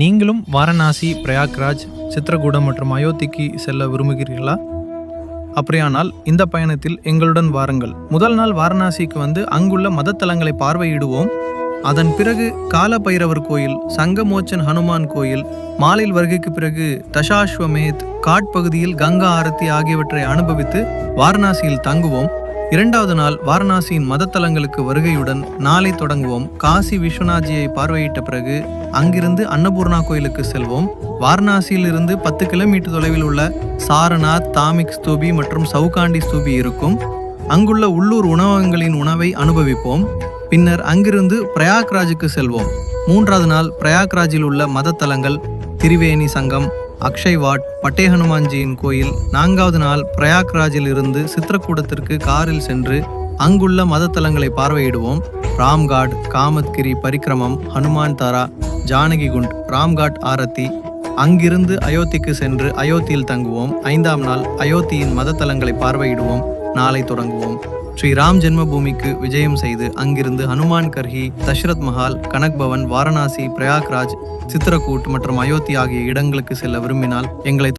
நீங்களும் வாரணாசி, பிரயாக்ராஜ், சித்ரகூடம் மற்றும் அயோத்திக்கு செல்ல விரும்புகிறீர்களா? அப்படியானால் இந்த பயணத்தில் எங்களுடன் வாருங்கள். முதல் நாள் வாரணாசிக்கு அங்குள்ள மதத்தலங்களை பார்வையிடுவோம். அதன் பிறகு கால பைரவர் கோயில், சங்கமோச்சன் ஹனுமான் கோயில், மாலையில் வருகைக்கு பிறகு தசாஸ்வமேத் காட்பகுதியில் கங்கா ஆரத்தி ஆகியவற்றை அனுபவித்து வாரணாசியில் தங்குவோம். இரண்டாவது நாள் வாரணாசியின் மதத்தலங்களுக்கு வருகையுடன் நாளை தொடங்குவோம். காசி விஸ்வநாத்ஜியை பார்வையிட்ட பிறகு அங்கிருந்து அன்னபூர்ணா கோயிலுக்கு செல்வோம். வாரணாசியிலிருந்து 10 கிலோமீட்டர் தொலைவில் உள்ள சாரநாத், தாமிக் ஸ்தூபி மற்றும் சவுகாண்டி ஸ்தூபி இருக்கும். அங்குள்ள உள்ளூர் உணவகங்களின் உணவை அனுபவிப்போம். பின்னர் அங்கிருந்து பிரயாக்ராஜுக்கு செல்வோம். மூன்றாவது நாள் பிரயாக்ராஜில் உள்ள மதத்தலங்கள் திரிவேணி சங்கம், அக்ஷய்வாட், பட்டே ஹனுமான்ஜியின் கோயில். நான்காவது நாள் பிரயாக்ராஜில் இருந்து சித்ரகூடத்திற்கு காரில் சென்று அங்குள்ள மதத்தலங்களை பார்வையிடுவோம். ராம்காட், காமத்கிரி பரிக்கிரமம், ஹனுமான் தாரா, ஜானகிகுண்ட், ராம்காட் ஆரத்தி. அங்கிருந்து அயோத்திக்கு சென்று அயோத்தியில் தங்குவோம். 5ஆம் நாள் அயோத்தியின் மதத்தலங்களை பார்வையிடுவோம். நாளை தொடங்குவோம். ஸ்ரீ ராம் ஜென்மபூமிக்கு விஜயம் செய்து அங்கிருந்து ஹனுமான் கர்ஹி, தஷ்ரத் மஹால், கனக் பவன், வாரணாசி, பிரயாக்ராஜ், சித்ரகூட் மற்றும் அயோத்தி ஆகிய இடங்களுக்கு செல்ல விரும்பினால் எங்களை